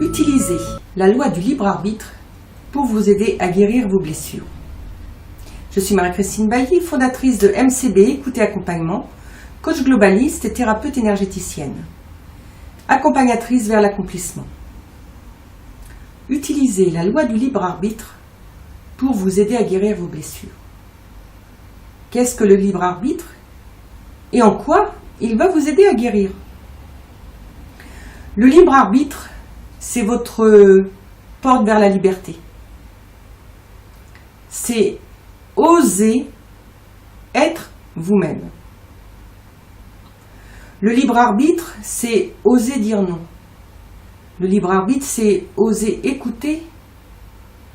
Utilisez la loi du libre arbitre pour vous aider à guérir vos blessures. Je suis Marie-Christine Bailly, fondatrice de MCB Écoute et Accompagnement, coach globaliste et thérapeute énergéticienne, accompagnatrice vers l'accomplissement. Utilisez la loi du libre arbitre pour vous aider à guérir vos blessures. Qu'est-ce que le libre arbitre et en quoi il va vous aider à guérir? Le libre arbitre, c'est votre porte vers la liberté. C'est oser être vous-même. Le libre arbitre, c'est oser dire non. Le libre arbitre, c'est oser écouter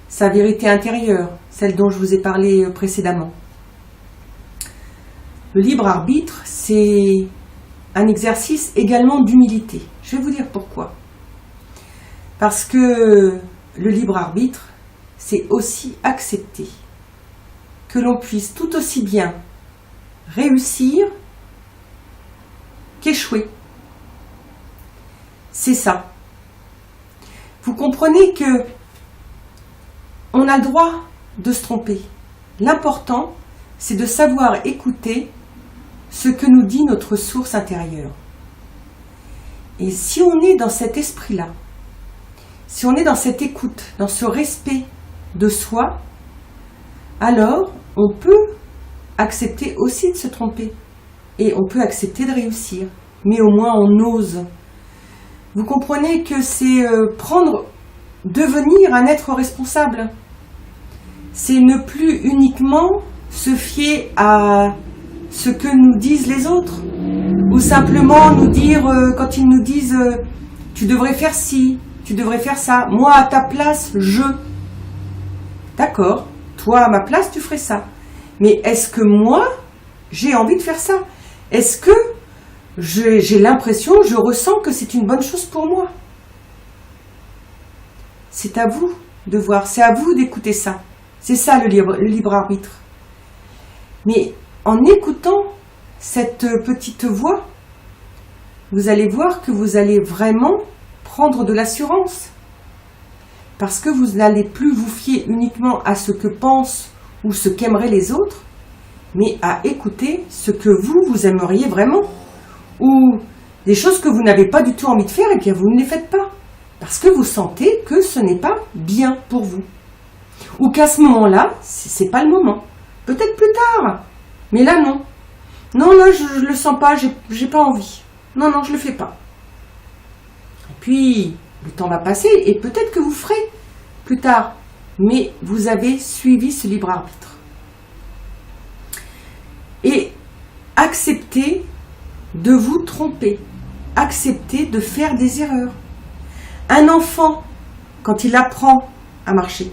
sa vérité intérieure, celle dont je vous ai parlé précédemment. Le libre arbitre, c'est un exercice également d'humilité. Je vais vous dire pourquoi. Parce que le libre arbitre, c'est aussi accepter que l'on puisse tout aussi bien réussir qu'échouer. C'est ça. Vous comprenez que on a le droit de se tromper. L'important, c'est de savoir écouter ce que nous dit notre source intérieure. Et si on est dans cet esprit-là, si on est dans cette écoute, dans ce respect de soi, alors on peut accepter aussi de se tromper. Et on peut accepter de réussir. Mais au moins on ose. Vous comprenez que c'est devenir un être responsable. C'est ne plus uniquement se fier à ce que nous disent les autres. Ou simplement nous dire, quand ils nous disent tu devrais faire ci, tu devrais faire ça. Moi à ta place, je. D'accord, toi à ma place tu ferais ça. Mais est-ce que moi j'ai envie de faire ça? Est-ce que j'ai l'impression, je ressens que c'est une bonne chose pour moi? C'est à vous de voir, c'est à vous d'écouter ça. C'est ça le libre arbitre. Mais en écoutant cette petite voix, vous allez voir que vous allez vraiment prendre de l'assurance. Parce que vous n'allez plus vous fier uniquement à ce que pensent ou ce qu'aimeraient les autres, mais à écouter ce que vous aimeriez vraiment. Ou des choses que vous n'avez pas du tout envie de faire, et bien vous ne les faites pas. Parce que vous sentez que ce n'est pas bien pour vous. Ou qu'à ce moment-là, c'est pas le moment. Peut-être plus tard. Mais là, non. Non, là, je le sens pas, j'ai pas envie. Non, je le fais pas. Et puis, le temps va passer, et peut-être que vous ferez plus tard. Mais vous avez suivi ce libre arbitre. Et acceptez de vous tromper. Acceptez de faire des erreurs. Un enfant, quand il apprend à marcher,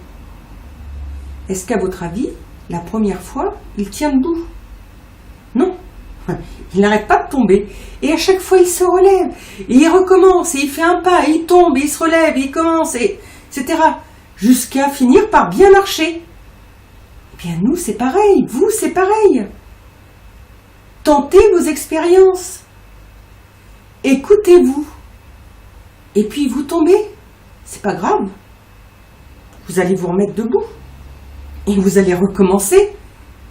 est-ce qu'à votre avis, la première fois, il tient debout? Non. Il n'arrête pas de tomber. Et à chaque fois, il se relève. Et il recommence. Et il fait un pas. Et il tombe. Et il se relève. Et il commence. Etc. Jusqu'à finir par bien marcher. Eh bien, nous, c'est pareil. Vous, c'est pareil. Tentez vos expériences. Écoutez-vous. Et puis, vous tombez. C'est pas grave. Vous allez vous remettre debout. Et vous allez recommencer.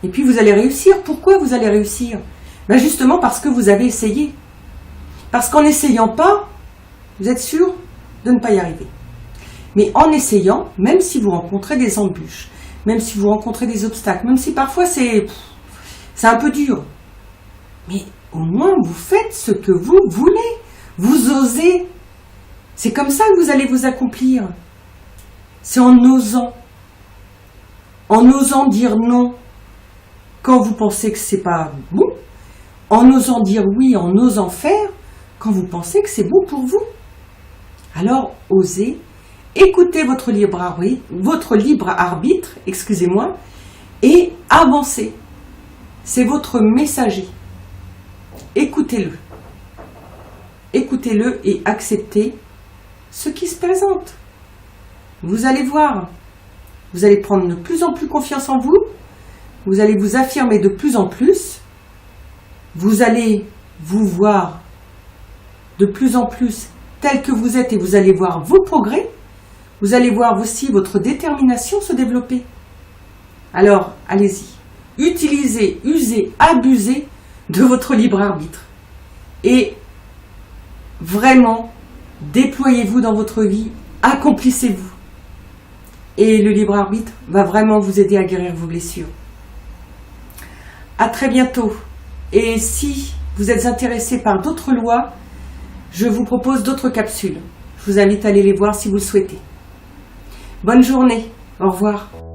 Et puis, vous allez réussir. Pourquoi vous allez réussir? Ben justement parce que vous avez essayé. Parce qu'en n'essayant pas, vous êtes sûr de ne pas y arriver. Mais en essayant, même si vous rencontrez des embûches, même si vous rencontrez des obstacles, même si parfois c'est un peu dur, mais au moins vous faites ce que vous voulez. Vous osez. C'est comme ça que vous allez vous accomplir. C'est en osant. En osant dire non quand vous pensez que c'est pas bon. En osant dire oui, en osant faire quand vous pensez que c'est bon pour vous. Alors, osez, écoutez votre libre arbitre, excusez-moi, et avancez. C'est votre messager. Écoutez-le. Écoutez-le et acceptez ce qui se présente. Vous allez voir. Vous allez prendre de plus en plus confiance en vous. Vous allez vous affirmer de plus en plus. Vous allez vous voir de plus en plus tel que vous êtes et vous allez voir vos progrès. Vous allez voir aussi votre détermination se développer. Alors, allez-y. Utilisez, usez, abusez de votre libre arbitre. Et vraiment, déployez-vous dans votre vie, accomplissez-vous. Et le libre arbitre va vraiment vous aider à guérir vos blessures. À très bientôt. Et si vous êtes intéressé par d'autres lois, je vous propose d'autres capsules. Je vous invite à aller les voir si vous le souhaitez. Bonne journée. Au revoir.